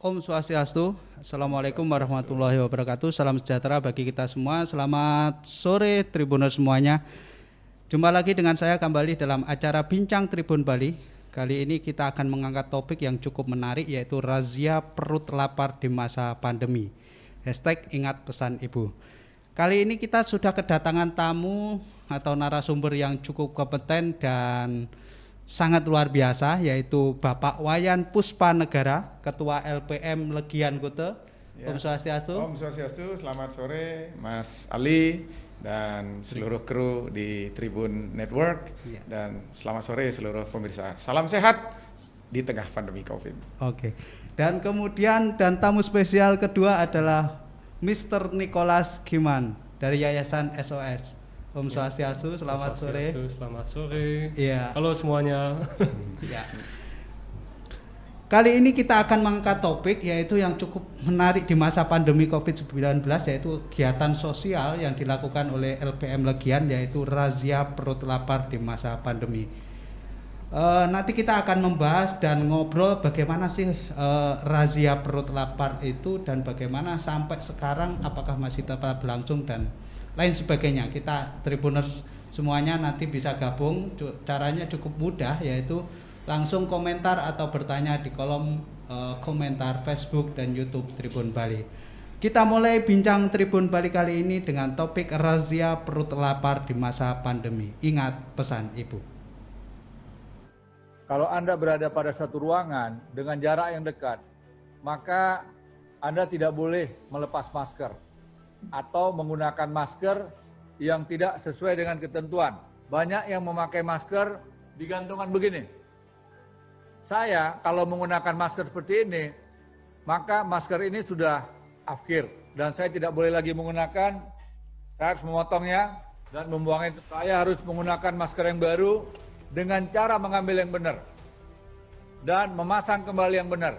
Om Swastiastu, Assalamualaikum warahmatullahi wabarakatuh. Salam sejahtera bagi kita semua. Selamat sore Tribuners semuanya. Jumpa lagi dengan saya kembali dalam acara Bincang Tribun Bali. Kali ini kita akan mengangkat topik yang cukup menarik, yaitu razia perut lapar di masa pandemi. #ingat pesan ibu. Kali ini kita sudah kedatangan tamu atau narasumber yang cukup kompeten dan sangat luar biasa, yaitu Bapak Wayan Puspanegara, Ketua LPM Legian Kute. Ya. Om Swastiastu. Om Swastiastu, selamat sore Mas Ali dan seluruh kru di Tribun Network. Ya. Dan selamat sore seluruh pemirsa. Salam sehat di tengah pandemi COVID. Oke. Dan kemudian tamu spesial kedua adalah Mr. Nicholas Giman dari Yayasan SOS. Om Swastiastu, selamat sore. Selamat sore. Iya. Halo semuanya. Ya. Kali ini kita akan mengangkat topik yaitu yang cukup menarik di masa pandemi COVID-19, yaitu kegiatan sosial yang dilakukan oleh LPM Legian, yaitu razia perut lapar di masa pandemi. Nanti kita akan membahas dan ngobrol bagaimana sih razia perut lapar itu dan bagaimana sampai sekarang apakah masih tetap berlangsung dan lain sebagainya. Kita Tribuners semuanya nanti bisa gabung. Caranya cukup mudah, yaitu langsung komentar atau bertanya di kolom komentar Facebook dan YouTube Tribun Bali. Kita mulai bincang Tribun Bali kali ini dengan topik razia perut lapar di masa pandemi. Ingat pesan ibu. Kalau Anda berada pada satu ruangan dengan jarak yang dekat, maka Anda tidak boleh melepas masker atau menggunakan masker yang tidak sesuai dengan ketentuan. Banyak yang memakai masker digantungan begini. Saya kalau menggunakan masker seperti ini, maka masker ini sudah akhir dan saya tidak boleh lagi menggunakan. Saya harus memotongnya dan membuangnya. Saya harus menggunakan masker yang baru dengan cara mengambil yang benar dan memasang kembali yang benar.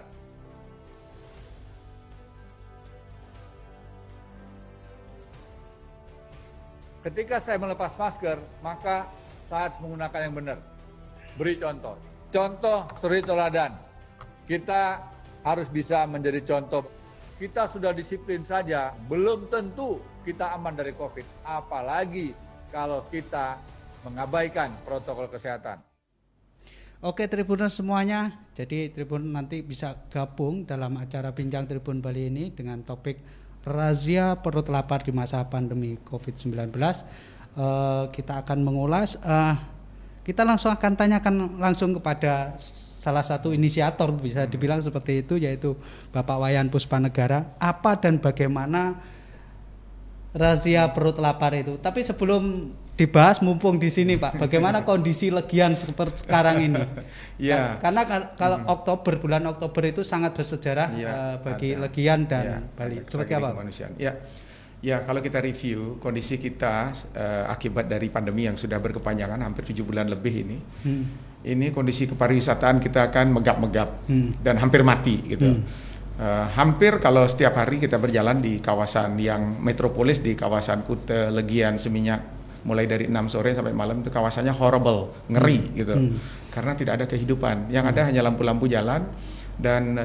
Ketika saya melepas masker, maka saya harus menggunakan yang benar. Beri contoh. Contoh suri teladan. Kita harus bisa menjadi contoh. Kita sudah disiplin saja, belum tentu kita aman dari COVID. Apalagi kalau kita mengabaikan protokol kesehatan. Oke Tribuners semuanya, jadi Tribun nanti bisa gabung dalam acara Bincang Tribun Bali ini dengan topik razia perut lapar di masa pandemi COVID-19. Kita akan mengulas, kita langsung akan tanyakan langsung kepada salah satu inisiator, bisa dibilang seperti itu, yaitu Bapak Wayan Puspanegara. Apa dan bagaimana razia perut lapar itu? Tapi sebelum dibahas, mumpung di sini Pak, bagaimana kondisi Legian seperti sekarang ini? Ya. Karena kalau bulan Oktober itu sangat bersejarah bagi Legian dan Bali. Seperti apa? Ya, kalau kita review kondisi kita akibat dari pandemi yang sudah berkepanjangan hampir 7 bulan lebih ini kondisi kepariwisataan kita akan megap-megap dan hampir mati gitu. Hampir kalau setiap hari kita berjalan di kawasan yang metropolis, di kawasan Kute, Legian, Seminyak, mulai dari 6 sore sampai malam itu kawasannya horrible, ngeri gitu. Karena tidak ada kehidupan, yang ada hanya lampu-lampu jalan dan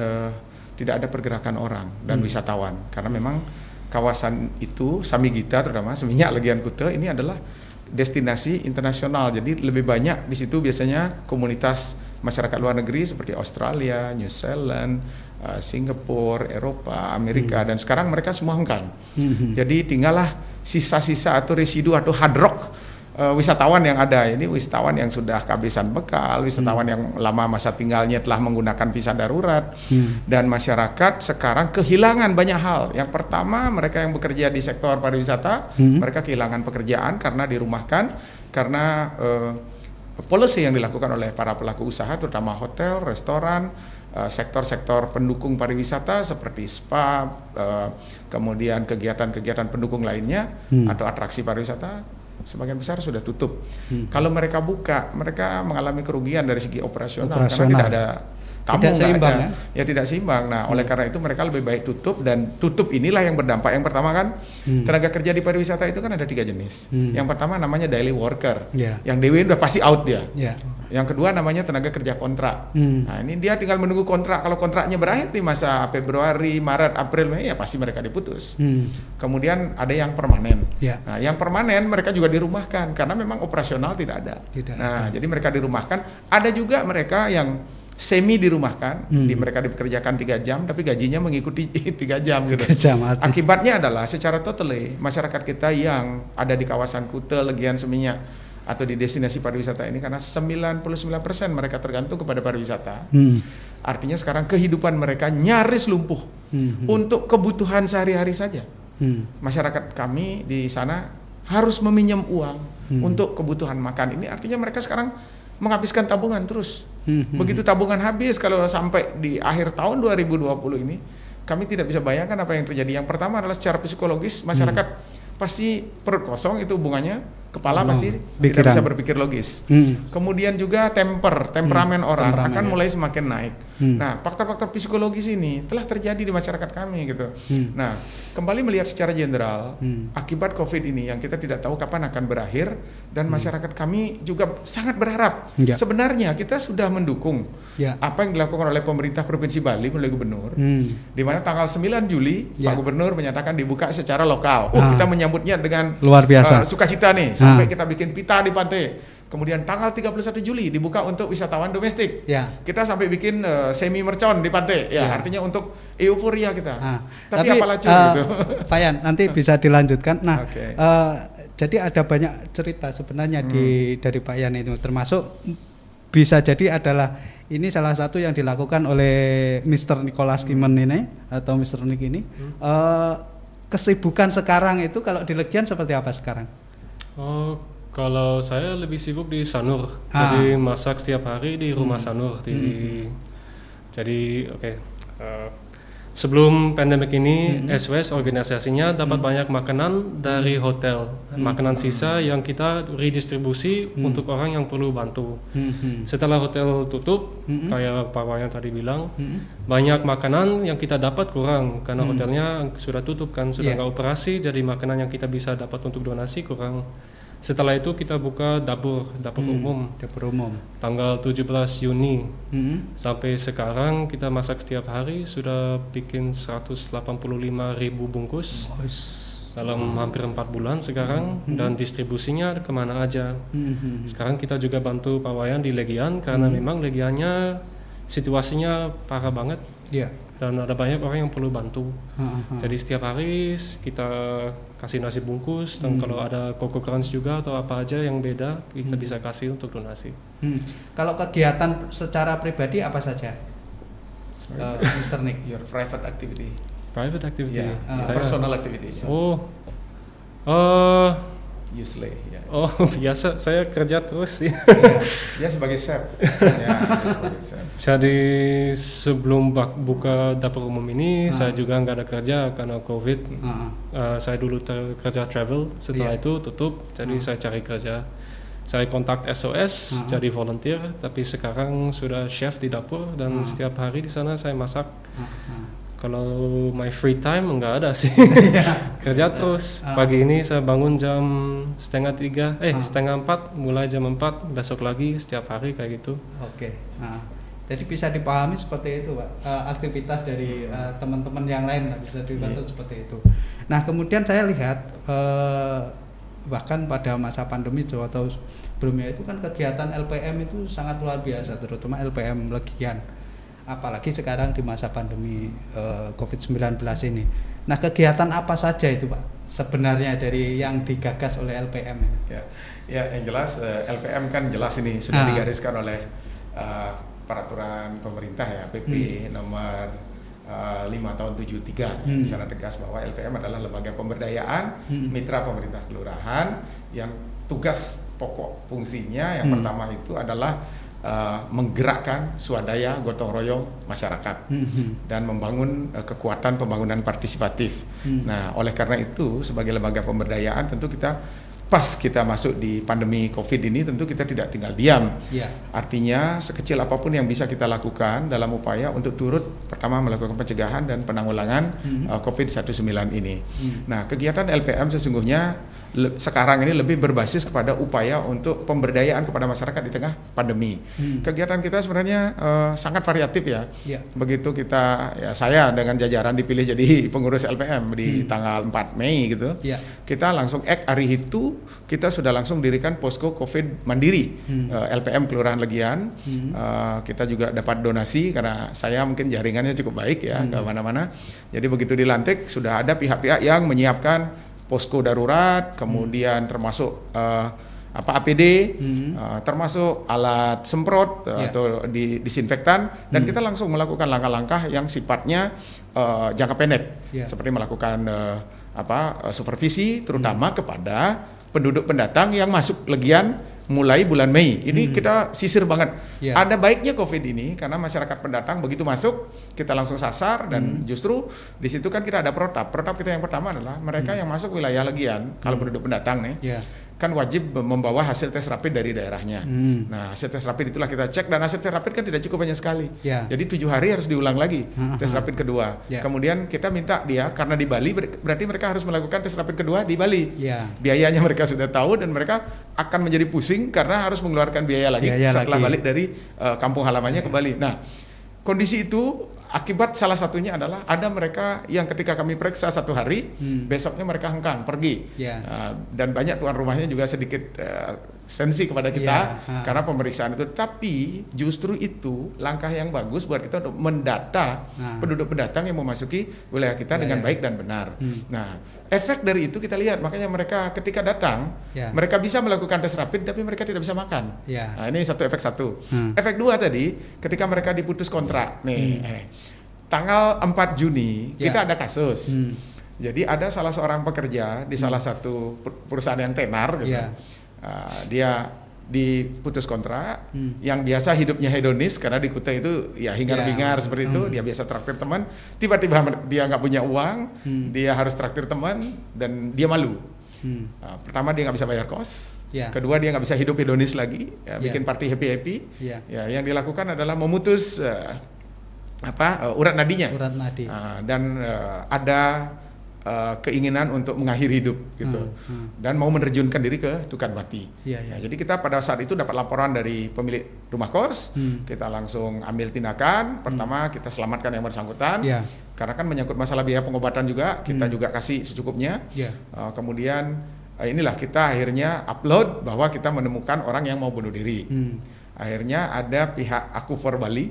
tidak ada pergerakan orang dan wisatawan. Karena memang kawasan itu, Samigita terutama, Seminyak, Legian, Kute ini adalah destinasi internasional. Jadi lebih banyak di situ biasanya komunitas masyarakat luar negeri seperti Australia, New Zealand, Singapura, Eropa, Amerika, dan sekarang mereka semua hengkang. Jadi tinggallah sisa-sisa atau residu atau hard rock wisatawan yang ada. Ini wisatawan yang sudah kehabisan bekal, wisatawan yang lama masa tinggalnya telah menggunakan visa darurat, dan masyarakat sekarang kehilangan banyak hal. Yang pertama, mereka yang bekerja di sektor pariwisata, mereka kehilangan pekerjaan karena dirumahkan, karena policy yang dilakukan oleh para pelaku usaha, terutama hotel, restoran, sektor-sektor pendukung pariwisata seperti spa, kemudian kegiatan-kegiatan pendukung lainnya atau atraksi pariwisata, sebagian besar sudah tutup. Kalau mereka buka, mereka mengalami kerugian dari segi operasional. Karena tidak ada tamu, tidak seimbang, ya tidak seimbang. Nah, oleh karena itu mereka lebih baik tutup, dan tutup inilah yang berdampak. Yang pertama kan tenaga kerja di pariwisata itu kan ada 3 jenis. Yang pertama namanya daily worker, yang DW udah pasti out dia. Yang kedua namanya tenaga kerja kontrak. Nah, ini dia tinggal menunggu kontrak. Kalau kontraknya berakhir di masa Februari, Maret, April, Mei, ya pasti mereka diputus. Kemudian ada yang permanen. Nah, yang permanen mereka juga dirumahkan karena memang operasional tidak ada. Nah, jadi mereka dirumahkan. Ada juga mereka yang semi dirumahkan, mereka dipekerjakan 3 jam tapi gajinya mengikuti 3 jam gitu. Akibatnya adalah secara totally masyarakat kita yang ada di kawasan Kuta, Legian, Seminyak atau di destinasi pariwisata ini, karena 99% mereka tergantung kepada pariwisata. Artinya sekarang kehidupan mereka nyaris lumpuh untuk kebutuhan sehari-hari saja. Masyarakat kami di sana harus meminjam uang untuk kebutuhan makan. Ini artinya mereka sekarang menghabiskan tabungan terus. Begitu tabungan habis, kalau sampai di akhir tahun 2020 ini, kami tidak bisa bayangkan apa yang terjadi. Yang pertama adalah secara psikologis, masyarakat pasti perut kosong, itu hubungannya kepala pasti tidak bisa berpikir logis. Kemudian juga temperamen orang akan mulai semakin naik. Nah, faktor-faktor psikologis ini telah terjadi di masyarakat kami gitu. Nah, kembali melihat secara general akibat COVID ini yang kita tidak tahu kapan akan berakhir, dan masyarakat kami juga sangat berharap. Sebenarnya kita sudah mendukung apa yang dilakukan oleh pemerintah Provinsi Bali melalui gubernur, di mana tanggal 9 Juli Pak Gubernur menyatakan dibuka secara lokal. Kita menyambutnya dengan luar biasa, sukacita nih, sampai kita bikin pita di pantai. Kemudian tanggal 31 Juli dibuka untuk wisatawan domestik. Kita sampai bikin semi mercon di pantai. Artinya untuk euforia kita. Tapi apalah gitu. Pak Yan, nanti bisa dilanjutkan. Nah, jadi ada banyak cerita sebenarnya dari Pak Yan itu, termasuk bisa jadi adalah ini salah satu yang dilakukan oleh Mr. Nicholas Kimen ini atau Mr. Nick ini. Kesibukan sekarang itu kalau di Legian seperti apa sekarang? Kalau saya lebih sibuk di Sanur, jadi masak setiap hari di rumah Sanur. Jadi sebelum pandemik ini, SWS organisasinya dapat banyak makanan dari hotel, makanan sisa yang kita redistribusi untuk orang yang perlu bantu. Setelah hotel tutup, kayak Pak Wayan tadi bilang, banyak makanan yang kita dapat kurang karena hotelnya sudah tutup kan, sudah nggak operasi, jadi makanan yang kita bisa dapat untuk donasi kurang. Setelah itu kita buka dapur umum. Tanggal 17 Juni sampai sekarang kita masak setiap hari, sudah bikin 185.000 bungkus dalam hampir 4 bulan sekarang, dan distribusinya kemana aja. Sekarang kita juga bantu Pak Wayan di Legian karena memang Legiannya situasinya parah banget. Dan ada banyak orang yang perlu bantu. Jadi setiap hari kita kasih nasi bungkus, dan kalau ada Coco Crunch juga atau apa aja yang beda, kita bisa kasih untuk donasi. Kalau kegiatan secara pribadi apa saja, Mr. Nick? Your private activity. Private activity. Personal activity. Usually, biasa saya kerja terus sih. Dia sebagai chef. Jadi sebelum buka dapur umum ini, saya juga nggak ada kerja karena COVID. Saya dulu kerja travel, setelah itu tutup, jadi saya cari kerja. Saya kontak SOS, jadi volunteer, tapi sekarang sudah chef di dapur, dan setiap hari di sana saya masak. Kalau my free time nggak ada sih. Kerja terus. Pagi ini saya bangun jam 2:30, 3:30, mulai jam 4, besok lagi setiap hari kayak gitu. Jadi bisa dipahami seperti itu, Pak. Aktivitas dari teman-teman yang lain bisa dibaca seperti itu. Nah, kemudian saya lihat bahkan pada masa pandemi atau sebelumnya itu kan kegiatan LPM itu sangat luar biasa, terutama LPM Legian. Apalagi sekarang di masa pandemi COVID-19 ini. Nah, kegiatan apa saja itu, Pak, sebenarnya dari yang digagas oleh LPM ini? Ya, yang jelas LPM kan jelas ini sudah digariskan oleh peraturan pemerintah ya, PP nomor 5 tahun 73. Di sana tegas bahwa LPM adalah lembaga pemberdayaan mitra pemerintah kelurahan yang tugas pokok fungsinya yang pertama itu adalah menggerakkan swadaya gotong royong masyarakat dan membangun kekuatan pembangunan partisipatif. Nah, oleh karena itu sebagai lembaga pemberdayaan tentu kita pas kita masuk di pandemi COVID ini tentu kita tidak tinggal diam. Ya. Artinya sekecil apapun yang bisa kita lakukan dalam upaya untuk turut pertama melakukan pencegahan dan penanggulangan COVID-19 ini. Nah, kegiatan LPM sesungguhnya sekarang ini lebih berbasis kepada upaya untuk pemberdayaan kepada masyarakat di tengah pandemi. Kegiatan kita sebenarnya sangat variatif ya. Begitu kita, ya saya dengan jajaran dipilih jadi pengurus LPM di tanggal 4 Mei gitu, kita langsung hari itu kita sudah langsung dirikan posko COVID mandiri LPM Kelurahan Legian. Kita juga dapat donasi karena saya mungkin jaringannya cukup baik ya ke mana-mana. Jadi begitu dilantik sudah ada pihak-pihak yang menyiapkan posko darurat, kemudian termasuk APD, termasuk alat semprot atau disinfektan, dan kita langsung melakukan langkah-langkah yang sifatnya jangka pendek, seperti melakukan supervisi terutama kepada penduduk pendatang yang masuk Legian mulai bulan Mei. Ini kita sisir banget. Ada baiknya COVID ini karena masyarakat pendatang begitu masuk kita langsung sasar, dan justru di situ kan kita ada protap. Protap kita yang pertama adalah mereka yang masuk wilayah Legian, kalau penduduk pendatang nih, kan wajib membawa hasil tes rapid dari daerahnya. Nah, hasil tes rapid itulah kita cek, dan hasil tes rapid kan tidak cukup banyak sekali. Jadi 7 hari harus diulang lagi tes rapid kedua. Kemudian kita minta dia, karena di Bali berarti mereka harus melakukan tes rapid kedua di Bali. Biayanya mereka sudah tahu, dan mereka akan menjadi pusing karena harus mengeluarkan biaya lagi setelah balik dari kampung halamannya ke Bali. Nah, kondisi itu akibat salah satunya adalah ada mereka yang ketika kami periksa 1 hari, besoknya mereka hengkang pergi, dan banyak tuan rumahnya juga sedikit sensi kepada kita karena pemeriksaan itu. Tapi justru itu langkah yang bagus buat kita untuk mendata penduduk pendatang yang memasuki wilayah kita dengan baik dan benar. Nah, efek dari itu kita lihat, makanya mereka ketika datang mereka bisa melakukan tes rapid tapi mereka tidak bisa makan. Nah, ini efek 1. Efek 2 tadi, ketika mereka diputus kontrak nih, tanggal 4 Juni kita ada kasus. Jadi ada salah seorang pekerja di salah satu perusahaan yang tenar gitu. Dia diputus kontrak, yang biasa hidupnya hedonis karena di Kutai itu ya hingar-bingar seperti itu, dia biasa traktir teman, tiba-tiba dia nggak punya uang, dia harus traktir teman, dan dia malu. Pertama dia nggak bisa bayar kos, kedua dia nggak bisa hidup hedonis lagi, bikin party happy-happy. Yang dilakukan adalah memutus urat nadinya, dan ada keinginan untuk mengakhiri hidup gitu, dan mau menerjunkan diri ke tukar bati. Jadi kita pada saat itu dapat laporan dari pemilik rumah kos, kita langsung ambil tindakan. Pertama kita selamatkan yang bersangkutan, karena kan menyangkut masalah biaya pengobatan juga, kita juga kasih secukupnya. Kemudian inilah kita akhirnya upload bahwa kita menemukan orang yang mau bunuh diri. Akhirnya ada pihak Akufor Bali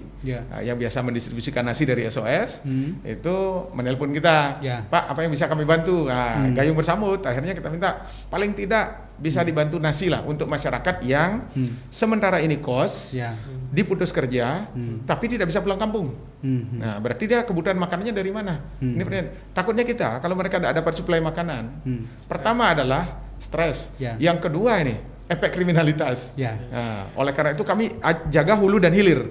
yang biasa mendistribusikan nasi dari SOS, itu menelpon kita, Pak, apa yang bisa kami bantu? Nah, gayung bersambut, akhirnya kita minta paling tidak bisa dibantu nasi lah untuk masyarakat yang sementara ini kos, diputus kerja, tapi tidak bisa pulang kampung. Nah, berarti dia kebutuhan makanannya dari mana? Ini pertanyaan. Takutnya kita kalau mereka tidak dapat suplai makanan, pertama adalah stres, yang kedua ini efek kriminalitas. Nah, oleh karena itu kami jaga hulu dan hilir.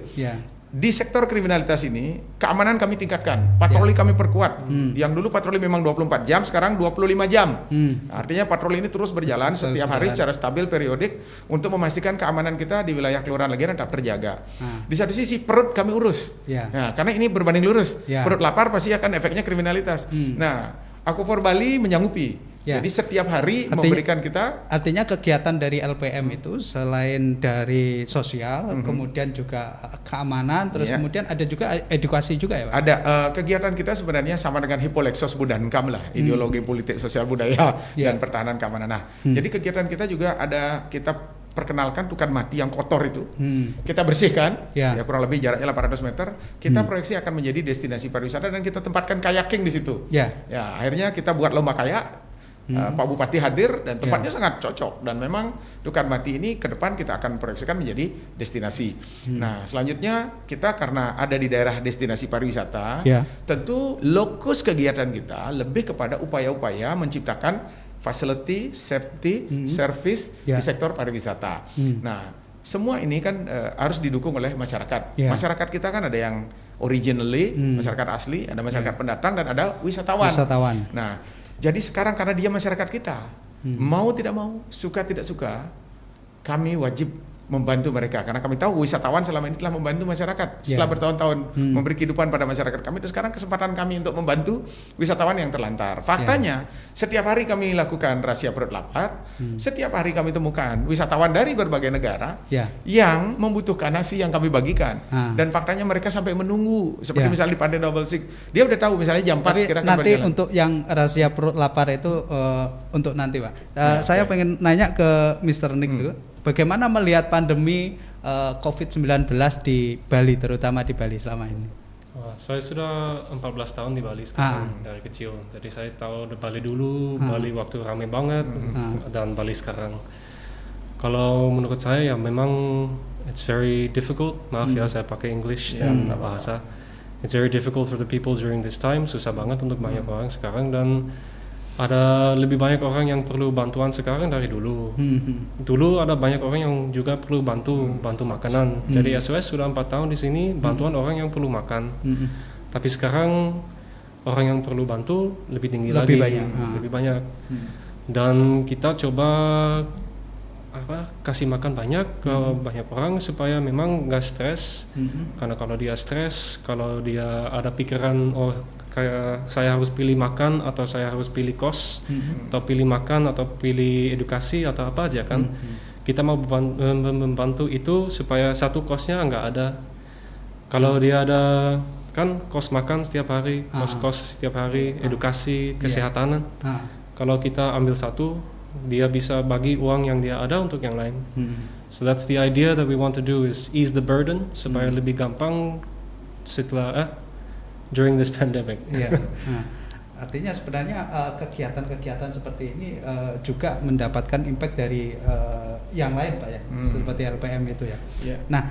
Di sektor kriminalitas ini keamanan kami tingkatkan, patroli kami perkuat. Yang dulu patroli memang 24 jam, sekarang 25 jam. Artinya patroli ini terus berjalan setiap hari secara stabil periodik untuk memastikan keamanan kita di wilayah Kelurahan Legian tetap terjaga. Di satu sisi perut kami urus. Nah, karena ini berbanding lurus. Perut lapar pasti akan efeknya kriminalitas. Nah, Akufor Bali menyanggupi. Jadi setiap hari memberikan kita. Artinya kegiatan dari LPM itu selain dari sosial, kemudian juga keamanan, terus kemudian ada juga edukasi juga ya Pak? Ada, kegiatan kita sebenarnya sama dengan Hipolexos Budankam lah, ideologi politik sosial budaya dan pertahanan keamanan. Nah, jadi kegiatan kita juga ada, kita perkenalkan tukar mati yang kotor itu, kita bersihkan, ya kurang lebih jaraknya 800 meter, kita proyeksi akan menjadi destinasi pariwisata, dan kita tempatkan kayaking di situ. Ya, akhirnya kita buat lomba kayak. Pak Bupati hadir dan tempatnya sangat cocok, dan memang tukar mati ini ke depan kita akan proyeksikan menjadi destinasi. Nah, selanjutnya kita karena ada di daerah destinasi pariwisata, tentu lokus kegiatan kita lebih kepada upaya-upaya menciptakan facility, safety, service di sektor pariwisata. Nah, semua ini kan harus didukung oleh masyarakat. Masyarakat kita kan ada yang originally, masyarakat asli, ada masyarakat pendatang, dan ada wisatawan. Nah, jadi sekarang karena dia masyarakat kita, Mau tidak mau, suka tidak suka, kami wajib membantu mereka karena kami tahu wisatawan selama ini telah membantu masyarakat setelah bertahun-tahun memberi kehidupan pada masyarakat kami. Terus sekarang kesempatan kami untuk membantu wisatawan yang terlantar. Faktanya setiap hari kami lakukan razia perut lapar, setiap hari kami temukan wisatawan dari berbagai negara yang membutuhkan nasi yang kami bagikan. Dan faktanya mereka sampai menunggu seperti misalnya di Pantai Double Six, dia udah tahu misalnya jam 4 kira-kira nanti berjalan. untuk yang razia perut lapar itu untuk nanti Pak. Saya pengen nanya ke Mr. Nick dulu. Bagaimana melihat pandemi COVID-19 di Bali, terutama di Bali selama ini? Saya sudah 14 tahun di Bali sekarang dari kecil. Jadi saya tahu Bali dulu, Bali waktu ramai banget, dan Bali sekarang. Kalau menurut saya ya memang it's very difficult. Maaf ya saya pakai English dan bahasa. It's very difficult for the people during this time. Susah banget untuk banyak orang sekarang dan ada lebih banyak orang yang perlu bantuan sekarang dari dulu. Dulu ada banyak orang yang juga perlu bantu makanan. Jadi SOS sudah 4 tahun di sini bantuan orang yang perlu makan. Tapi sekarang orang yang perlu bantu lebih tinggi lagi, lebih banyak. Dan kita coba kasih makan banyak ke banyak orang supaya memang nggak stres. Karena kalau dia stres, kalau dia ada pikiran kayak saya harus pilih makan atau saya harus pilih kos atau pilih makan atau pilih edukasi atau apa aja kan, kita mau membantu itu supaya satu kosnya nggak ada. Kalau dia ada kan kos makan setiap hari, kos setiap hari, edukasi, kesehatan. Kalau kita ambil satu, dia bisa bagi uang yang dia ada untuk yang lain. So that's the idea that we want to do, is ease the burden supaya lebih gampang setelah during this pandemic. Artinya sebenarnya kegiatan-kegiatan seperti ini juga mendapatkan impact dari yang lain Pak ya, seperti LPM itu ya. Nah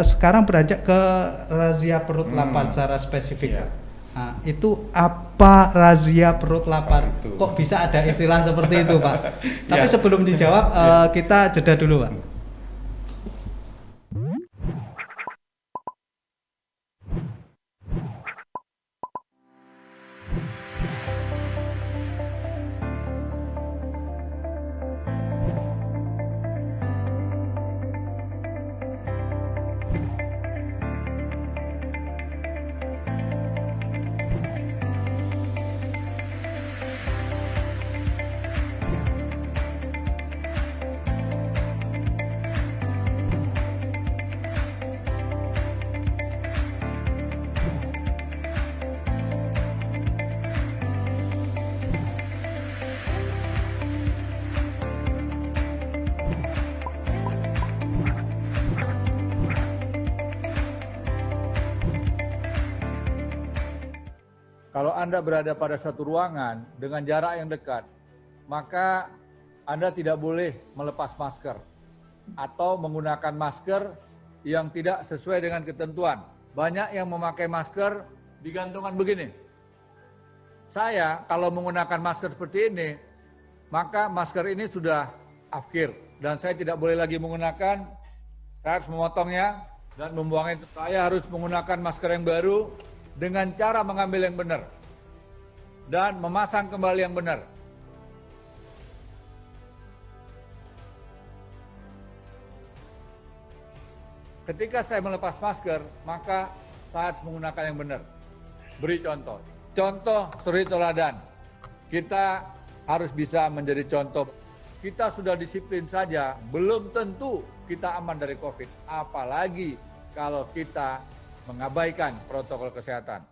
sekarang beranjak ke razia perut lapar secara spesifik. Nah, itu apa razia perut lapar? Kok bisa ada istilah seperti itu Pak? Tapi sebelum dijawab kita jeda dulu Pak. Kalau Anda berada pada satu ruangan dengan jarak yang dekat, maka Anda tidak boleh melepas masker atau menggunakan masker yang tidak sesuai dengan ketentuan. Banyak yang memakai masker di gantungan begini. Saya kalau menggunakan masker seperti ini, maka masker ini sudah akhir dan saya tidak boleh lagi menggunakan. Saya harus memotongnya dan membuangnya. Saya harus menggunakan masker yang baru dengan cara mengambil yang benar dan memasang kembali yang benar. Ketika saya melepas masker, maka saya harus menggunakan yang benar. Beri contoh. Contoh suri teladan. Kita harus bisa menjadi contoh. Kita sudah disiplin saja, belum tentu kita aman dari COVID. Apalagi kalau kita mengabaikan protokol kesehatan.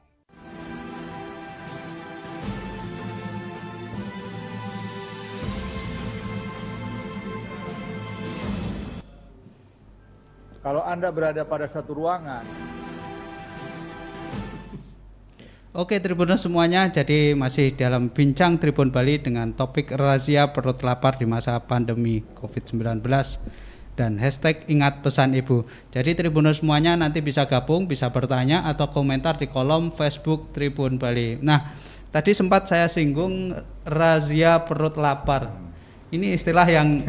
Kalau Anda berada pada satu ruangan. Oke Tribuners semuanya, jadi masih dalam bincang Tribun Bali dengan topik razia perut lapar di masa pandemi COVID-19 dan hashtag ingat pesan ibu. Jadi Tribuners semuanya nanti bisa gabung, bisa bertanya atau komentar di kolom Facebook Tribun Bali. Nah, tadi sempat saya singgung razia perut lapar. Ini istilah yang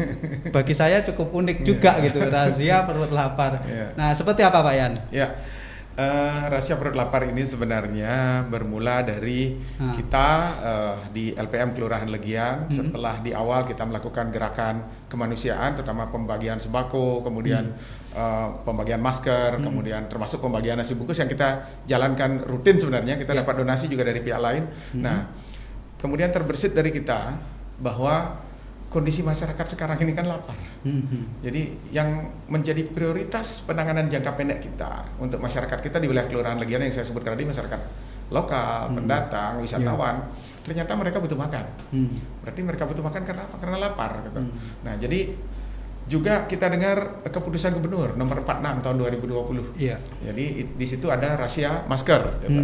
bagi saya cukup unik juga gitu, razia perut lapar. Nah, seperti apa Pak Yan? Rahasia perut lapar ini sebenarnya bermula dari kita di LPM Kelurahan Legian. Setelah di awal kita melakukan gerakan kemanusiaan, terutama pembagian sembako, kemudian pembagian masker, kemudian termasuk pembagian nasi bungkus yang kita jalankan rutin sebenarnya. Kita dapat donasi juga dari pihak lain. Nah, kemudian terbersit dari kita bahwa kondisi masyarakat sekarang ini kan lapar. Jadi yang menjadi prioritas penanganan jangka pendek kita untuk masyarakat kita di wilayah Kelurahan Legian yang saya sebutkan tadi, masyarakat lokal, pendatang, wisatawan, ternyata mereka butuh makan. Berarti mereka butuh makan karena apa? Karena lapar. Gitu. Nah, jadi juga kita dengar keputusan Gubernur nomor 46 tahun 2020. Jadi di situ ada rahasia masker. Gitu.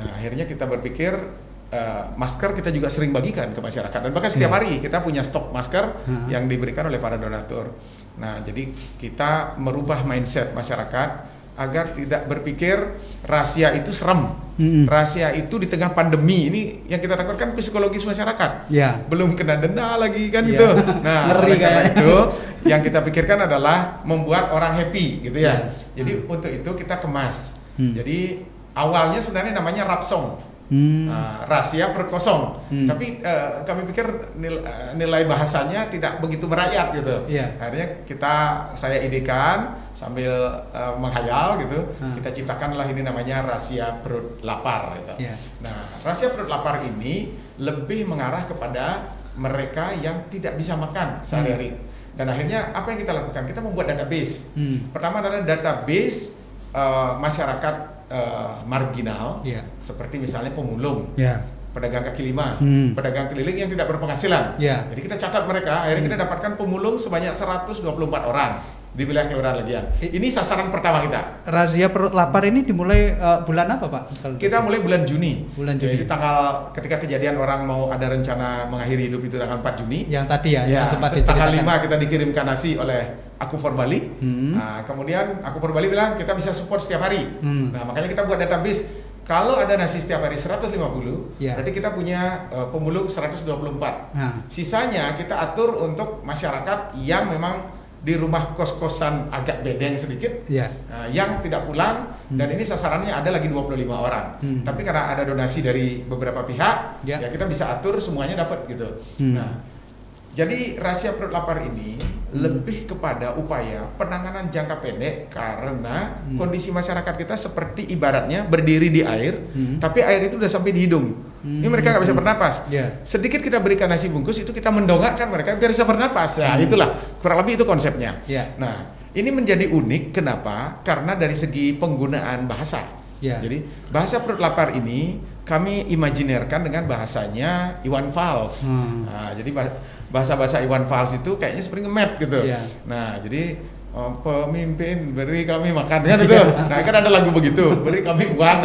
Nah, akhirnya kita berpikir masker kita juga sering bagikan ke masyarakat, dan bahkan setiap hari kita punya stok masker yang diberikan oleh para donatur. Nah, jadi kita merubah mindset masyarakat agar tidak berpikir rahasia itu serem. Rahasia itu di tengah pandemi ini yang kita takutkan psikologis masyarakat. Belum kena denda lagi kan gitu. Nah, oleh karena itu yang kita pikirkan adalah membuat orang happy gitu ya. Jadi untuk itu kita kemas. Jadi awalnya sebenarnya namanya Rapsong. Rahasia perut kosong, tapi kami pikir nilai bahasanya tidak begitu merakyat gitu. Akhirnya saya idekan sambil menghayal gitu, kita ciptakanlah ini namanya rahasia perut lapar gitu. Nah, rahasia perut lapar ini lebih mengarah kepada mereka yang tidak bisa makan sehari-hari. Dan akhirnya apa yang kita lakukan? Kita membuat database. Pertama adalah database masyarakat marginal, seperti misalnya pemulung, pedagang kaki lima, pedagang keliling yang tidak berpenghasilan. Jadi kita catat mereka, akhirnya kita dapatkan pemulung sebanyak 124 orang di wilayah Kelurahan Legian. Ini sasaran pertama kita. Razia perut lapar ini dimulai bulan apa, Pak? Kita mulai bulan Juni. Jadi ketika kejadian orang mau ada rencana mengakhiri hidup itu tanggal 4 Juni. Yang tadi sempat terus tanggal 5 kita dikirimkan nasi oleh Aku for Bali. Nah, kemudian Aku for Bali bilang kita bisa support setiap hari. Nah, makanya kita buat database. Kalau ada nasi setiap hari 150, berarti kita punya pemulung 124. Sisanya kita atur untuk masyarakat yang memang di rumah kos-kosan agak bedeng sedikit, yang tidak pulang, dan ini sasarannya ada lagi 25 orang. Tapi karena ada donasi dari beberapa pihak, ya kita bisa atur semuanya dapat gitu. Nah, jadi rahasia perut lapar ini lebih kepada upaya penanganan jangka pendek karena kondisi masyarakat kita seperti ibaratnya berdiri di air, tapi air itu udah sampai di hidung. Ini mereka nggak bisa bernapas. Sedikit kita berikan nasi bungkus itu kita mendongakkan mereka biar bisa bernapas. Ya, itulah kurang lebih itu konsepnya. Nah, ini menjadi unik. Kenapa? Karena dari segi penggunaan bahasa. Jadi bahasa perut lapar ini kami imajinerkan dengan bahasanya Iwan Fals. Nah, jadi bahasa-bahasa Iwan Fals itu kayaknya seperti nge-map gitu. Nah, jadi pemimpin beri kami makan kan itu. Nah, kan ada lagu begitu, beri kami uang.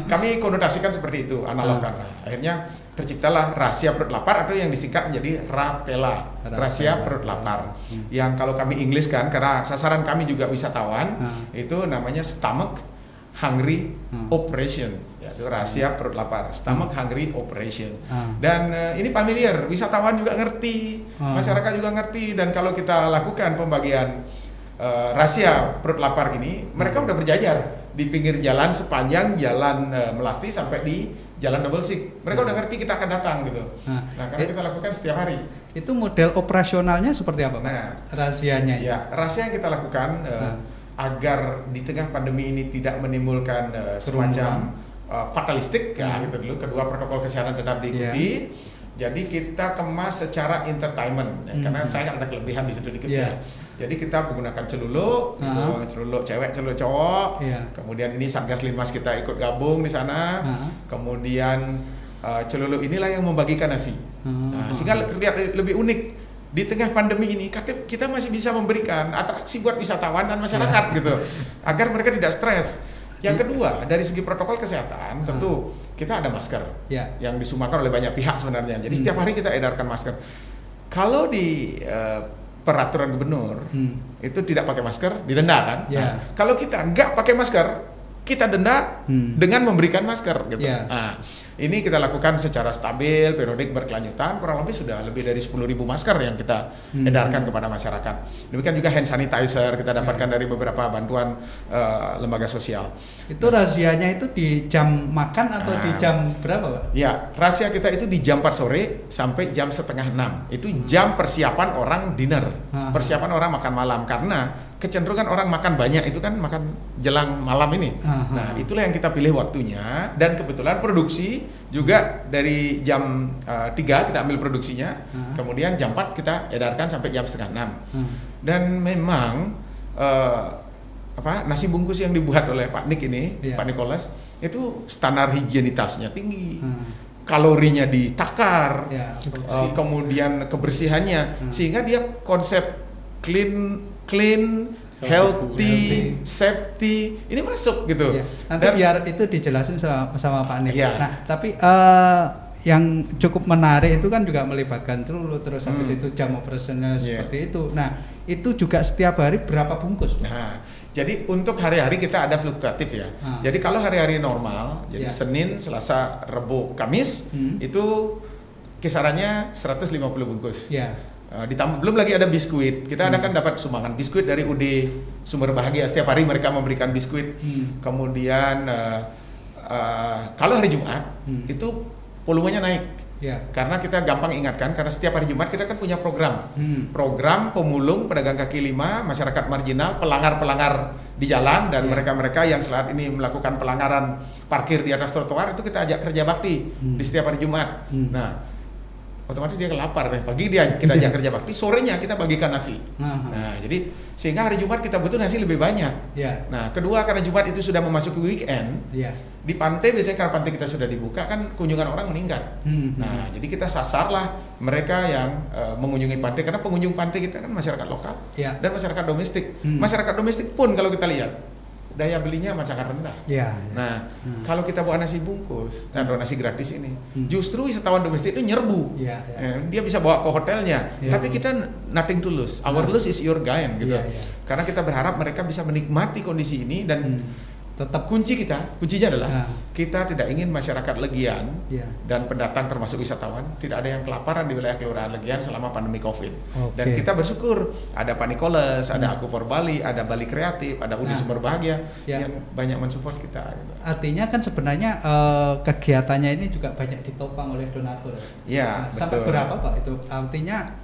Kami konotasikan seperti itu, analogkan. Akhirnya terciptalah rahasia perut lapar atau yang disingkat menjadi RAPELA, rahasia perut lapar. Yang kalau kami Inggriskan karena sasaran kami juga wisatawan, itu namanya Stomach Hungry Operation, itu rahasia perut lapar, Stomach Hungry Operation. Dan ini familiar, wisatawan juga ngerti, masyarakat juga ngerti. Dan kalau kita lakukan pembagian rahasia perut lapar ini, mereka udah berjajar di pinggir jalan sepanjang jalan Melasti sampai di jalan Double Six. Mereka udah ngerti kita akan datang gitu. Nah, karena kita lakukan setiap hari. Itu model operasionalnya seperti apa, Pak? Rahasianya? Ya, rahasia yang kita lakukan agar di tengah pandemi ini tidak menimbulkan semacam fatalistik ya gitu dulu. Kedua, protokol kesehatan tetap diikuti. Jadi kita kemas secara entertainment karena saya ada kelebihan di situ dikit ya. Jadi kita menggunakan celuluk, celuluk cewek, celuluk cowok. Kemudian ini Satgas Linmas kita ikut gabung di sana. Kemudian celuluk inilah yang membagikan nasi. Sehingga terlihat lebih unik. Di tengah pandemi ini kita masih bisa memberikan atraksi buat wisatawan dan masyarakat gitu agar mereka tidak stres. Yang kedua, dari segi protokol kesehatan tentu kita ada masker yang disumbangkan oleh banyak pihak sebenarnya. Jadi setiap hari kita edarkan masker. Kalau di peraturan gubernur itu tidak pakai masker didenda kan. Nah, kalau kita nggak pakai masker kita denda dengan memberikan masker gitu. Yeah. Nah, ini kita lakukan secara stabil, periodik, berkelanjutan, kurang lebih sudah lebih dari 10.000 masker yang kita edarkan kepada masyarakat. Demikian juga hand sanitizer kita dapatkan dari beberapa bantuan lembaga sosial. Itu razianya itu di jam makan atau di jam berapa, Pak? Ya, razia kita itu di jam 4 sore sampai jam setengah 6. Itu jam persiapan orang dinner, persiapan orang makan malam, karena kecenderungan orang makan banyak itu kan makan jelang malam ini. Nah, itulah yang kita pilih waktunya, dan kebetulan produksi juga dari jam 3 kita ambil produksinya, kemudian jam 4 kita edarkan sampai jam setengah 6. Dan memang nasi bungkus yang dibuat oleh Pak Nik ini, Pak Nicholas, itu standar higienitasnya tinggi. Kalorinya ditakar, kemudian kebersihannya, sehingga dia konsep clean, healthy, safety, ini masuk gitu. Nanti biar itu dijelasin sama Pak Nik. Nah, tapi yang cukup menarik itu kan juga melibatkan terus habis itu jam operasional seperti itu. Nah, itu juga setiap hari berapa bungkus? Nah, jadi untuk hari-hari kita ada fluktuatif ya. Jadi kalau hari-hari normal, jadi Senin, Selasa, Rabu, Kamis, itu kisarannya 150 bungkus. Ditambah belum lagi ada biskuit. Kita akan dapat sumbangan biskuit dari UD Sumber Bahagia. Setiap hari mereka memberikan biskuit. Kemudian kalau hari Jumat itu volumenya naik. Karena kita gampang ingatkan, karena setiap hari Jumat kita kan punya program. Program pemulung pedagang kaki lima, masyarakat marginal, pelanggar-pelanggar di jalan, dan mereka-mereka yang saat ini melakukan pelanggaran parkir di atas trotoar, itu kita ajak kerja bakti di setiap hari Jumat. Nah, otomatis dia lapar nih. Pagi kita ajak kerja bakti, sorenya kita bagikan nasi. Nah, jadi sehingga hari Jumat kita butuh nasi lebih banyak. Nah, kedua, karena Jumat itu sudah memasuki weekend, di pantai biasanya karena pantai kita sudah dibuka kan kunjungan orang meningkat. Nah, jadi kita sasarlah mereka yang mengunjungi pantai, karena pengunjung pantai kita kan masyarakat lokal dan masyarakat domestik. Masyarakat domestik pun kalau kita lihat daya belinya sangat rendah. Nah, kalau kita bawa nasi bungkus atau nasi gratis ini, justru wisatawan domestik itu nyerbu. Dia bisa bawa ke hotelnya, tapi kita nothing to lose. Our loss is your gain gitu. Karena kita berharap mereka bisa menikmati kondisi ini, dan tetap kuncinya adalah kita tidak ingin masyarakat Legian dan pendatang termasuk wisatawan tidak ada yang kelaparan di wilayah Kelurahan Legian selama pandemi COVID. Dan kita bersyukur ada Pak Nicholas, ada Aku For Bali, ada Bali Kreatif, ada UD Sumber Bahagia yang banyak mensupport kita. Gitu. Artinya kan sebenarnya kegiatannya ini juga banyak ditopang oleh donatur. Betul. Sampai berapa Pak itu? Artinya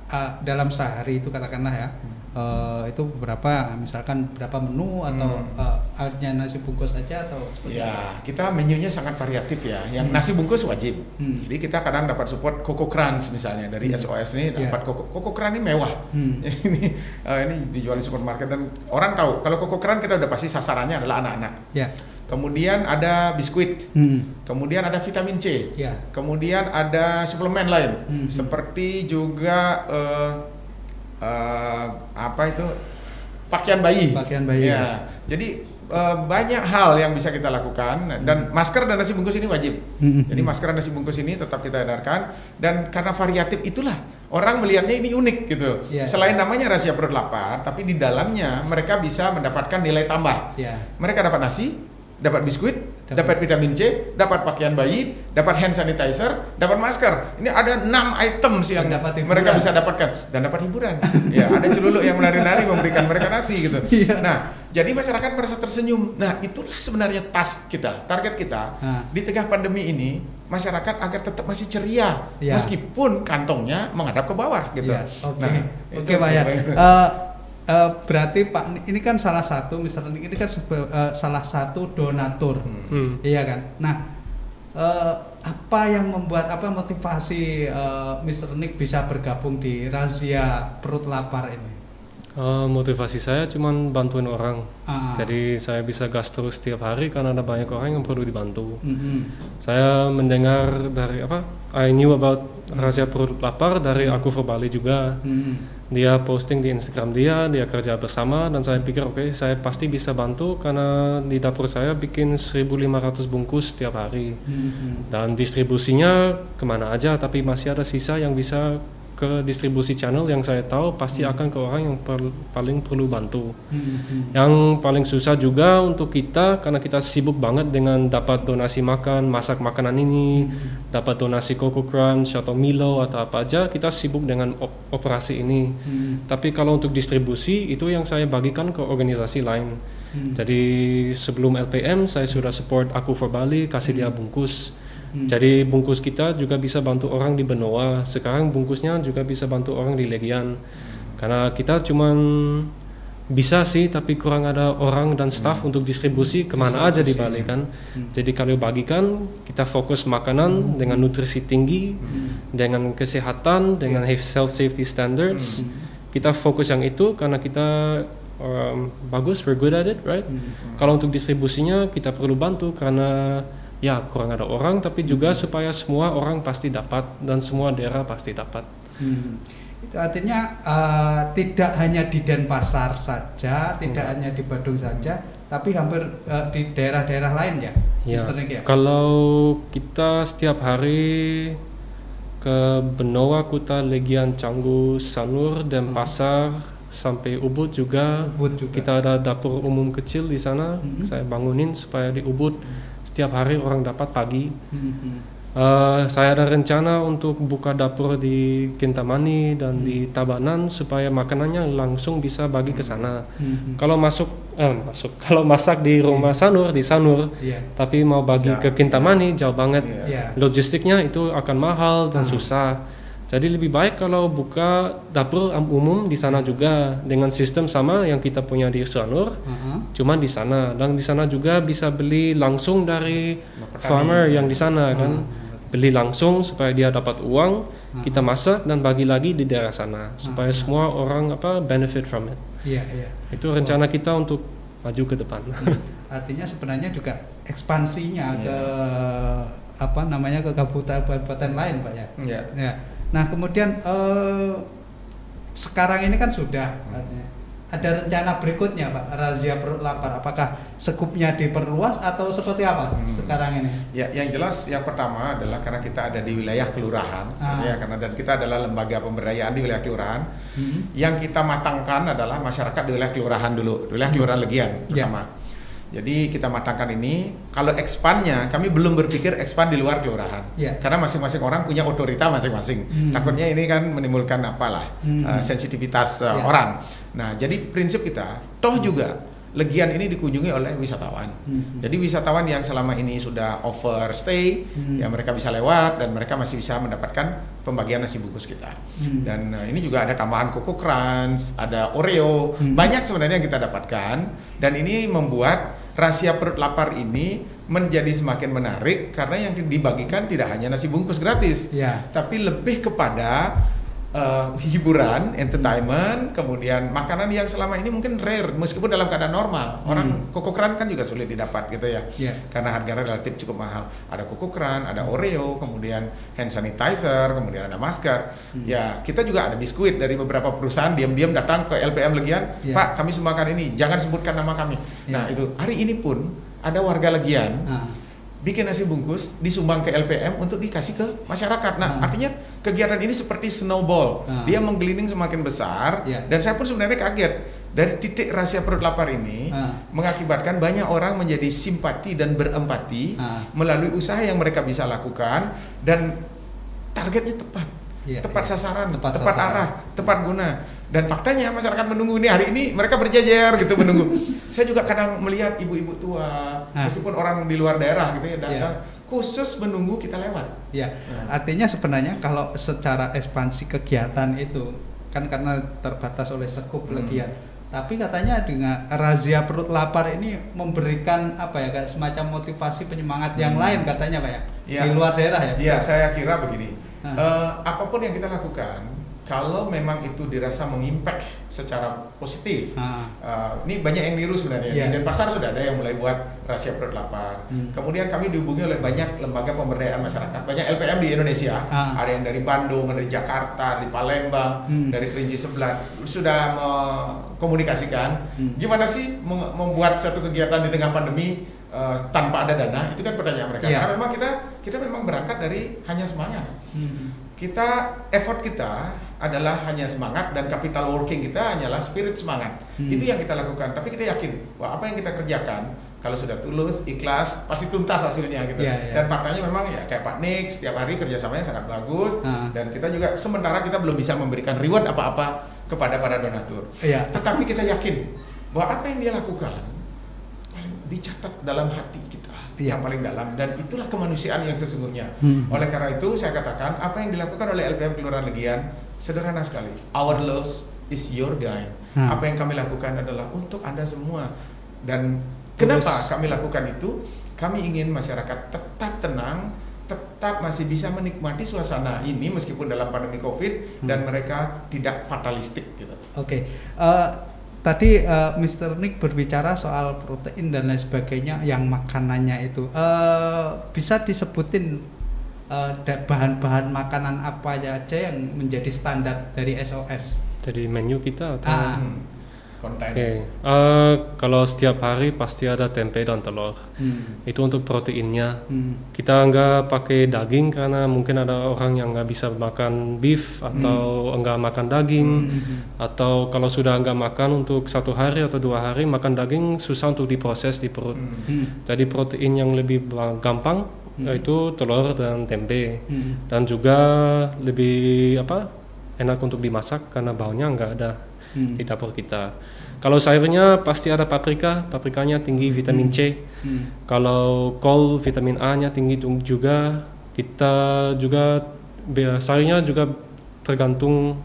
dalam sehari itu katakanlah ya. Itu berapa, misalkan berapa menu atau hanya nasi bungkus aja atau seperti apa? Kita menunya sangat variatif ya. Yang nasi bungkus wajib. Jadi kita kadang dapat support Coco Crunch misalnya dari SOS ini dapat Coco Crunch ini mewah. Ini dijual di supermarket dan orang tahu kalau Coco Crunch kita udah pasti sasarannya adalah anak-anak. Kemudian ada biskuit, kemudian ada vitamin C, kemudian ada suplemen lain seperti juga pakaian bayi. Jadi banyak hal yang bisa kita lakukan, dan masker dan nasi bungkus ini wajib. Jadi masker dan nasi bungkus ini tetap kita edarkan, dan karena variatif itulah orang melihatnya ini unik gitu. Selain namanya rahasia perut lapar, tapi di dalamnya mereka bisa mendapatkan nilai tambah. Mereka dapat nasi, dapat biskuit, dapat vitamin C, dapat pakaian bayi, dapat hand sanitizer, dapat masker. Ini ada 6 items yang mereka bisa dapatkan, dan dapat hiburan. Ada celuluk yang menari-nari memberikan mereka nasi gitu. Nah, jadi masyarakat merasa tersenyum. Nah, itulah sebenarnya target kita di tengah pandemi ini, masyarakat agar tetap masih ceria meskipun kantongnya menghadap ke bawah gitu. Oke, Pak ya. Berarti Pak, ini kan salah satu, misalnya ini kan salah satu donatur, iya kan? Nah, apa yang membuat, motivasi Mr. Nick bisa bergabung di razia perut lapar ini? Motivasi saya cuma bantuin orang. Jadi saya bisa gas terus setiap hari karena ada banyak orang yang perlu dibantu. Saya mendengar dari I knew about razia perut lapar dari Aku For Bali juga. Dia posting di Instagram dia kerja bersama, dan saya pikir saya pasti bisa bantu karena di dapur saya bikin 1.500 bungkus setiap hari. Dan distribusinya kemana aja, tapi masih ada sisa yang bisa ke distribusi channel yang saya tahu pasti akan ke orang yang paling perlu bantu. Yang paling susah juga untuk kita karena kita sibuk banget dengan dapat donasi makan, masak makanan ini, dapat donasi Coco Crunch atau Milo atau apa aja, kita sibuk dengan operasi ini. Tapi kalau untuk distribusi itu yang saya bagikan ke organisasi lain. Jadi sebelum LPM saya sudah support Aku for Bali, kasih dia bungkus. Jadi bungkus kita juga bisa bantu orang di Benoa. Sekarang bungkusnya juga bisa bantu orang di Legian. Karena kita cuman bisa sih, tapi kurang ada orang dan staff untuk distribusi kemana aja di Bali kan. Jadi kalau bagikan, kita fokus makanan dengan nutrisi tinggi, dengan kesehatan, dengan health safety standards. Kita fokus yang itu karena kita bagus, we're good at it, right? Kalau untuk distribusinya kita perlu bantu karena ya kurang ada orang, tapi juga supaya semua orang pasti dapat dan semua daerah pasti dapat. Itu artinya tidak hanya di Denpasar saja, tidak hanya di Badung saja, tapi hampir di daerah-daerah lain ya, Ya. Mr. Nick ya? Kalau kita setiap hari ke Benoa, Kuta, Legian, Canggu, Sanur, Denpasar, sampai Ubud juga. Kita ada dapur umum kecil di sana. Saya bangunin supaya di Ubud setiap hari orang dapat pagi. Saya ada rencana untuk buka dapur di Kintamani dan di Tabanan supaya makanannya langsung bisa bagi ke sana. Kalau kalau masak di rumah Sanur di Sanur, tapi mau bagi ke Kintamani jauh banget. Logistiknya itu akan mahal dan susah. Jadi lebih baik kalau buka dapur umum di sana juga dengan sistem sama yang kita punya di Sanur, cuman di sana. Dan di sana juga bisa beli langsung dari farmer yang di sana kan, beli langsung supaya dia dapat uang, kita masak dan bagi lagi di daerah sana supaya semua orang benefit from it. Itu rencana kita untuk maju ke depan. Artinya sebenarnya juga ekspansinya ke ke kabupaten lain, Pak ya. Ya. Nah, kemudian sekarang ini kan sudah ada rencana berikutnya, Pak, razia perut lapar. Apakah skupnya diperluas atau seperti apa sekarang ini? Ya, yang jelas yang pertama adalah karena kita ada di wilayah kelurahan, ya, dan kita adalah lembaga pemberdayaan di wilayah kelurahan. Yang kita matangkan adalah masyarakat di wilayah kelurahan dulu, wilayah kelurahan Legian pertama. Jadi kita matangkan ini. Kalau expandnya, kami belum berpikir expand di luar kelurahan, karena masing-masing orang punya otorita masing-masing. Takutnya ini kan menimbulkan sensitivitas orang. Nah, jadi prinsip kita, toh juga Legian ini dikunjungi oleh wisatawan. Jadi wisatawan yang selama ini sudah overstay, ya mereka bisa lewat dan mereka masih bisa mendapatkan pembagian nasi bungkus kita. Dan ini juga ada tambahan Coco Crunch, ada Oreo, banyak sebenarnya yang kita dapatkan. Dan ini membuat rahasia perut lapar ini menjadi semakin menarik karena yang dibagikan tidak hanya nasi bungkus gratis, tapi lebih kepada hiburan, entertainment, kemudian makanan yang selama ini mungkin rare meskipun dalam keadaan normal. Orang Coco Crunch kan juga sulit didapat gitu ya, karena harganya relatif cukup mahal. Ada Coco Crunch, ada Oreo, kemudian hand sanitizer, kemudian ada masker. Ya, kita juga ada biskuit dari beberapa perusahaan diam-diam datang ke LPM Legian, Pak, kami sembahkan ini, jangan sebutkan nama kami. Nah, itu hari ini pun ada warga Legian bikin nasi bungkus disumbang ke LPM untuk dikasih ke masyarakat. Nah, artinya kegiatan ini seperti snowball. Dia menggelinding semakin besar, dan saya pun sebenarnya kaget dari titik rahasia perut lapar ini mengakibatkan banyak orang menjadi simpati dan berempati melalui usaha yang mereka bisa lakukan, dan targetnya tepat. Tepat sasaran, tepat arah, tepat guna. Dan faktanya masyarakat menunggu ini, hari ini mereka berjejer gitu menunggu. Saya juga kadang melihat ibu-ibu tua, meskipun orang di luar daerah gitu ya datang khusus menunggu kita lewat. Artinya sebenarnya kalau secara ekspansi kegiatan itu kan karena terbatas oleh skup Legian. Tapi katanya dengan razia perut lapar ini memberikan kayak semacam motivasi penyemangat yang lain katanya, Pak ya. Di luar daerah ya. Iya, saya kira begini. Apapun yang kita lakukan, kalau memang itu dirasa mengimpact secara positif, ini banyak yang niru sebenarnya. Di Denpasar sudah ada yang mulai buat rahasia perut lapar. Kemudian kami dihubungi oleh banyak lembaga pemberdayaan masyarakat, banyak LPM di Indonesia. Ada yang dari Bandung, dari Jakarta, di Palembang, dari Kerinci Sebelah, sudah mengkomunikasikan gimana sih membuat suatu kegiatan di tengah pandemi tanpa ada dana. Itu kan pertanyaan mereka. Karena memang kita memang berangkat dari hanya semangat. effort kita adalah hanya semangat dan capital working kita hanyalah spirit semangat. Itu yang kita lakukan. Tapi kita yakin bahwa apa yang kita kerjakan kalau sudah tulus, ikhlas, pasti tuntas hasilnya gitu. Dan faktanya memang ya kayak Pak Nick setiap hari kerjasamanya sangat bagus. Dan kita juga sementara kita belum bisa memberikan reward apa-apa kepada para donatur. Tetapi kita yakin bahwa apa yang dia lakukan dicatat dalam hati kita yang paling dalam, dan itulah kemanusiaan yang sesungguhnya. Oleh karena itu saya katakan apa yang dilakukan oleh LPM Kelurahan Legian sederhana sekali. Our loss is your gain. Apa yang kami lakukan adalah untuk Anda semua. Dan kenapa kami lakukan itu? Kami ingin masyarakat tetap tenang, tetap masih bisa menikmati suasana ini meskipun dalam pandemi COVID, dan mereka tidak fatalistik gitu. Tadi Mr. Nick berbicara soal protein dan lain sebagainya yang makanannya itu. Bisa disebutin bahan-bahan makanan apa aja yang menjadi standar dari SOS? Dari menu kita atau? Kalau setiap hari pasti ada tempe dan telur. Itu untuk proteinnya. Kita nggak pakai daging karena mungkin ada orang yang nggak bisa makan beef atau nggak makan daging, atau kalau sudah nggak makan untuk 1 hari atau 2 hari makan daging susah untuk diproses di perut. Jadi protein yang lebih gampang yaitu telur dan tempe, dan juga lebih enak untuk dimasak karena baunya nggak ada di dapur kita. Kalau sayurnya pasti ada paprikanya tinggi vitamin C. Kalau kol vitamin A-nya tinggi juga. Kita juga sayurnya juga tergantung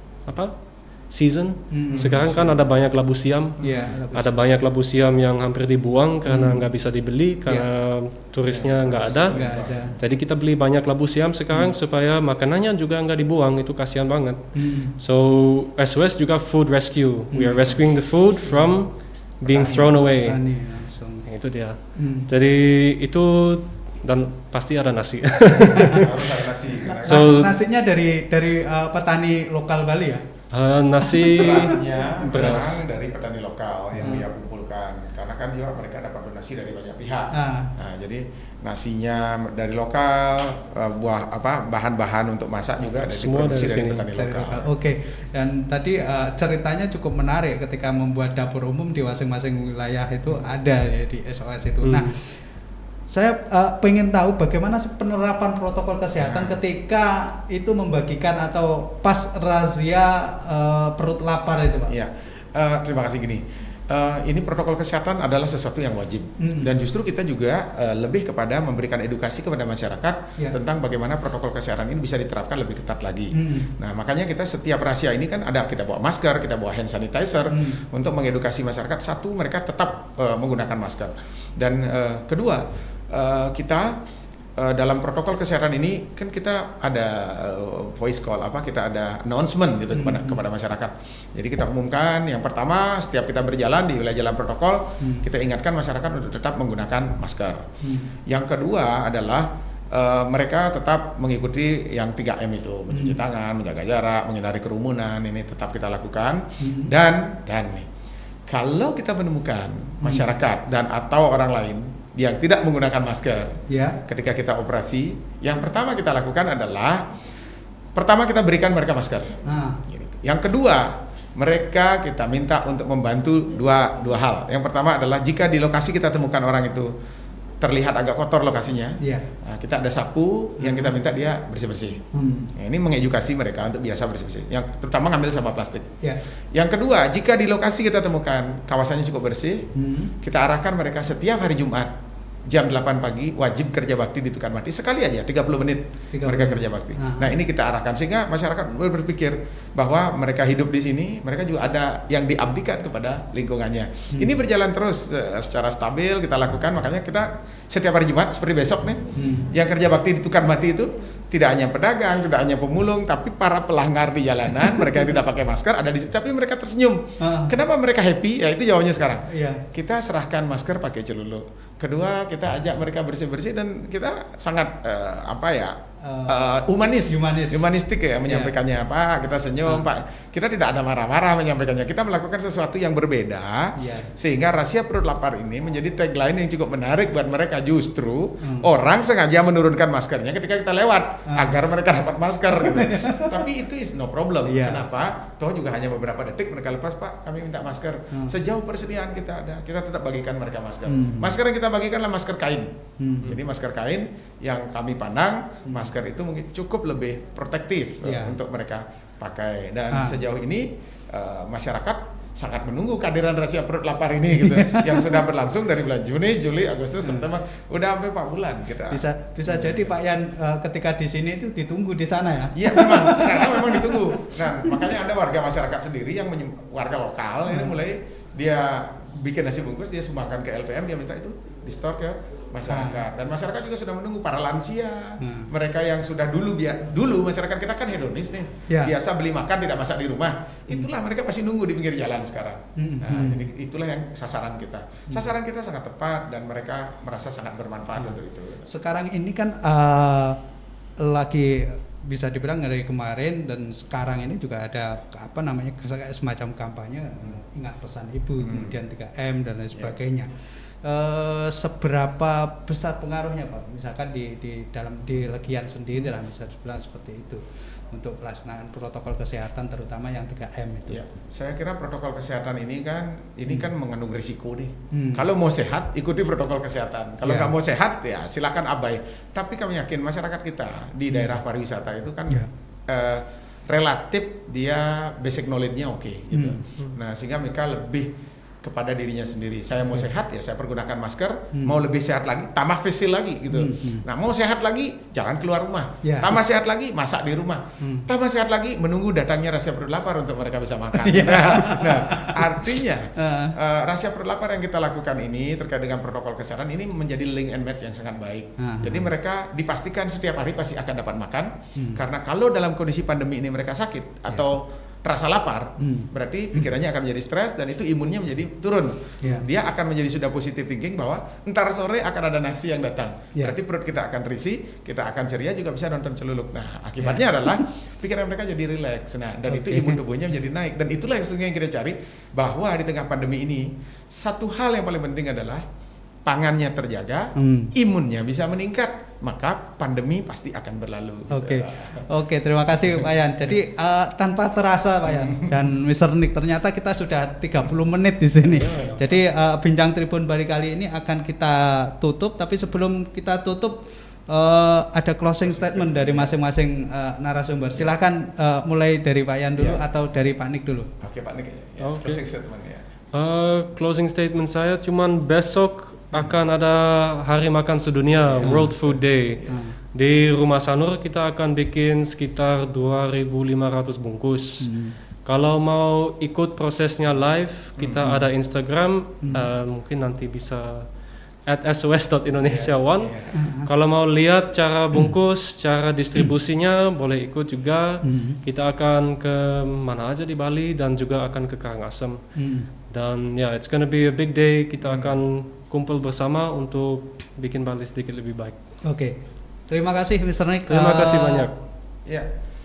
season. Sekarang kan ada banyak labu siam. Ada banyak labu siam yang hampir dibuang karena nggak bisa dibeli karena turisnya nggak ada. Jadi kita beli banyak labu siam sekarang supaya makanannya juga nggak dibuang, itu kasihan banget. So SOS juga food rescue. We are rescuing the food from being thrown away. Itu dia. Jadi itu, dan pasti ada nasi. Harus ada nasi. Nasinya dari petani lokal Bali ya? Nasi beras dari petani lokal yang dia kumpulkan, karena kan juga mereka dapat donasi dari banyak pihak. Nah, jadi nasinya dari lokal, bahan-bahan untuk masak juga diproduksi dari petani lokal. Dan tadi ceritanya cukup menarik ketika membuat dapur umum di masing-masing wilayah itu ada ya di SOS itu. Nah, saya pengen tahu bagaimana penerapan protokol kesehatan ketika itu membagikan atau pas razia perut lapar itu, Pak. Terima kasih gini. Ini protokol kesehatan adalah sesuatu yang wajib, dan justru kita juga lebih kepada memberikan edukasi kepada masyarakat tentang bagaimana protokol kesehatan ini bisa diterapkan lebih ketat lagi. Nah, makanya kita setiap razia ini kan kita bawa masker, kita bawa hand sanitizer untuk mengedukasi masyarakat. Satu, mereka tetap menggunakan masker, dan kedua, kita dalam protokol kesehatan ini kan kita ada voice call, kita ada announcement gitu kepada masyarakat. Jadi kita umumkan, yang pertama setiap kita berjalan di wilayah jalan protokol, kita ingatkan masyarakat untuk tetap menggunakan masker. Yang kedua adalah mereka tetap mengikuti yang 3M itu, mencuci tangan, menjaga jarak, menghindari kerumunan, ini tetap kita lakukan. Dan nih, kalau kita menemukan masyarakat dan atau orang lain yang tidak menggunakan masker ketika kita operasi, yang pertama kita lakukan adalah kita berikan mereka masker. Yang kedua, mereka kita minta untuk membantu dua hal. Yang pertama adalah jika di lokasi kita temukan orang itu terlihat agak kotor lokasinya, nah, kita ada sapu yang kita minta dia bersih-bersih. Nah, ini mengedukasi mereka untuk biasa bersih-bersih, yang terutama ngambil sampah plastik. Yang kedua, jika di lokasi kita temukan kawasannya cukup bersih, kita arahkan mereka setiap hari Jumat jam 8 pagi wajib kerja bakti di Tukan Mati, sekali aja 30 menit mereka kerja bakti. Nah, ini kita arahkan sehingga masyarakat berpikir bahwa mereka hidup di sini, mereka juga ada yang diabdikan kepada lingkungannya. Ini berjalan terus secara stabil kita lakukan, makanya kita setiap hari Jumat seperti besok nih, yang kerja bakti di Tukan Mati itu tidak hanya pedagang, tidak hanya pemulung, tapi para pelanggar di jalanan, mereka yang tidak pakai masker ada di situ, tapi mereka tersenyum. Kenapa mereka happy? Ya itu jawabannya sekarang. Kita serahkan masker pakai celuluk. Kedua, kita ajak mereka bersih-bersih, dan kita sangat humanistik ya menyampaikannya. Pak, kita senyum, Pak. Kita tidak ada marah-marah menyampaikannya. Kita melakukan sesuatu yang berbeda, sehingga rahasia perut lapar ini menjadi tagline yang cukup menarik buat mereka. Justru orang sengaja menurunkan maskernya ketika kita lewat agar mereka dapat masker. Gitu. Tapi itu is no problem. Kenapa? Toh juga hanya beberapa detik mereka lepas, Pak. Kami minta masker. Sejauh persediaan kita ada, kita tetap bagikan mereka masker. Masker yang kita bagikan adalah masker kain. Jadi masker kain yang kami pandang masker itu mungkin cukup lebih protektif untuk mereka pakai. Dan sejauh ini masyarakat sangat menunggu kehadiran rahasia perut lapar ini gitu yang sudah berlangsung dari bulan Juni, Juli, Agustus, September, udah sampai 4 bulan kita. Bisa jadi Pak Yan ketika di sini itu ditunggu di sana ya? Iya memang sekarang memang ditunggu. Nah makanya ada warga masyarakat sendiri yang warga lokal ini mulai dia bikin nasi bungkus, dia sumbangkan ke LPM, dia minta itu di store ke masyarakat. Dan masyarakat juga sudah menunggu, para lansia, mereka yang sudah dulu masyarakat kita kan hedonis nih, biasa beli makan tidak masak di rumah, itulah mereka pasti nunggu di pinggir jalan sekarang. Jadi itulah yang sasaran kita. Sasaran kita sangat tepat dan mereka merasa sangat bermanfaat untuk itu. Sekarang ini kan lagi bisa dibilang dari kemarin dan sekarang ini juga ada semacam kampanye ingat pesan ibu, kemudian 3M dan lain sebagainya. Seberapa besar pengaruhnya Pak, misalkan di Legian sendiri dalam bisa dibilang seperti itu untuk pelaksanaan protokol kesehatan terutama yang 3M itu? Saya kira protokol kesehatan ini kan mengandung risiko nih. Kalau mau sehat ikuti protokol kesehatan, kalau nggak mau sehat ya silakan abai. Tapi kami yakin masyarakat kita di daerah pariwisata itu kan relatif dia basic knowledge-nya oke gitu. Nah sehingga mereka lebih kepada dirinya sendiri. Saya mau sehat ya saya pergunakan masker, mau lebih sehat lagi tambah face shield lagi gitu. Nah mau sehat lagi jangan keluar rumah, tambah sehat lagi masak di rumah, tambah sehat lagi menunggu datangnya rahasia perut lapar untuk mereka bisa makan. Nah artinya rahasia perut lapar yang kita lakukan ini terkait dengan protokol kesehatan ini menjadi link and match yang sangat baik. Jadi mereka dipastikan setiap hari pasti akan dapat makan, karena kalau dalam kondisi pandemi ini mereka sakit atau terasa lapar, berarti pikirannya akan menjadi stres dan itu imunnya menjadi turun. Dia akan menjadi sudah positive thinking bahwa ntar sore akan ada nasi yang datang. Berarti perut kita akan terisi, kita akan ceria, juga bisa nonton celuluk. Nah, akibatnya adalah pikiran mereka jadi rileks. Nah, dan itu imun tubuhnya menjadi naik. Dan itulah yang sesungguhnya yang kita cari, bahwa di tengah pandemi ini satu hal yang paling penting adalah pangannya terjaga, imunnya bisa meningkat, maka pandemi pasti akan berlalu. Oke, terima kasih Pak Yan. Jadi tanpa terasa Pak Yan dan Mr. Nick, ternyata kita sudah 30 menit di sini. Jadi Bincang Tribun Bali kali ini akan kita tutup, tapi sebelum kita tutup ada closing statement dari masing-masing narasumber. Silakan mulai dari Pak Yan dulu atau dari Pak Nick dulu. Oke, Pak Nick. Closing statement ya. Closing statement saya cuman besok akan ada Hari Makan Sedunia, World Food Day. Di Rumah Sanur kita akan bikin sekitar 2.500 bungkus. Kalau mau ikut prosesnya live, kita ada Instagram, mungkin nanti bisa @sos.indonesia1. Kalau mau lihat cara bungkus, cara distribusinya, boleh ikut juga. Kita akan ke mana aja di Bali dan juga akan ke Karangasem. Dan it's gonna be a big day. Kita akan kumpul bersama untuk bikin Bali sedikit lebih baik. Terima kasih Mr. Nick. Terima kasih banyak.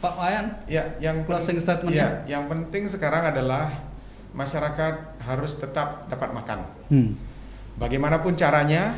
Pak Wayan. Yang closing statement. Yang penting sekarang adalah masyarakat harus tetap dapat makan. Bagaimanapun caranya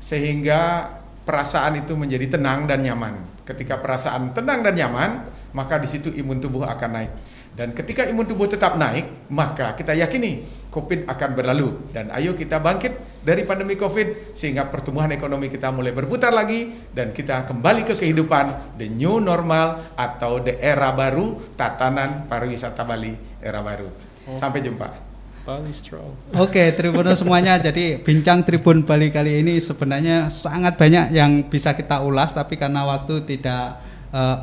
sehingga perasaan itu menjadi tenang dan nyaman. Ketika perasaan tenang dan nyaman, maka di situ imun tubuh akan naik. Dan ketika imun tubuh tetap naik, maka kita yakini COVID akan berlalu. Dan ayo kita bangkit dari pandemi COVID sehingga pertumbuhan ekonomi kita mulai berputar lagi dan kita kembali ke kehidupan the new normal atau the era baru, tatanan pariwisata Bali era baru. Sampai jumpa. Bali strong. Tribuners semuanya. Jadi Bincang Tribun Bali kali ini sebenarnya sangat banyak yang bisa kita ulas, tapi karena waktu tidak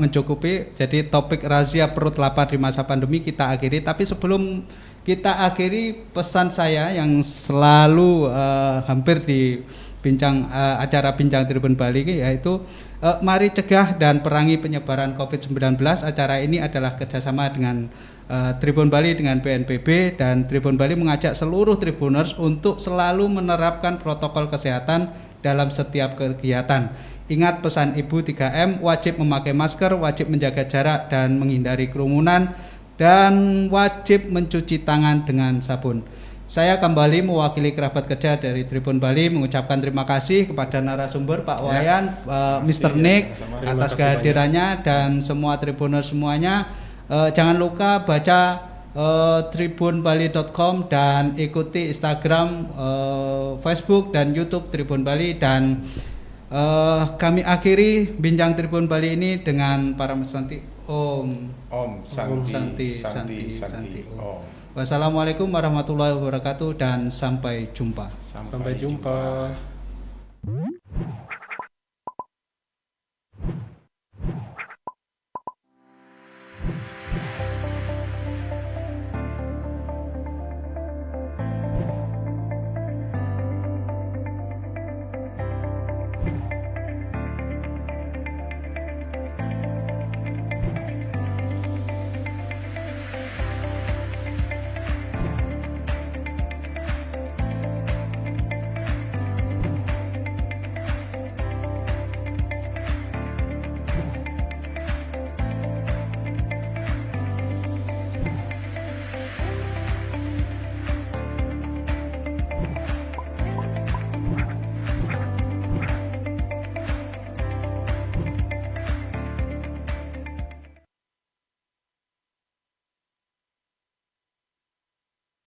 mencukupi, jadi topik rahasia perut lapar di masa pandemi kita akhiri. Tapi sebelum kita akhiri, pesan saya yang selalu hampir di acara Bincang Tribun Bali yaitu mari cegah dan perangi penyebaran COVID-19. Acara ini adalah kerjasama dengan Tribun Bali dengan BNPB, dan Tribun Bali mengajak seluruh Tribuners untuk selalu menerapkan protokol kesehatan dalam setiap kegiatan. Ingat pesan Ibu 3M, wajib memakai masker, wajib menjaga jarak dan menghindari kerumunan, dan wajib mencuci tangan dengan sabun. Saya kembali mewakili kerabat kerja dari Tribun Bali mengucapkan terima kasih kepada narasumber Pak Wayan, Mr. Nick atas kehadirannya dan semua Tribuner semuanya. Jangan lupa baca tribunbali.com dan ikuti Instagram, Facebook dan YouTube Tribun Bali, dan kami akhiri bincang Tribun Bali ini dengan para Santi Om Santi. Om. Wassalamualaikum warahmatullahi wabarakatuh dan sampai jumpa. Sampai jumpa.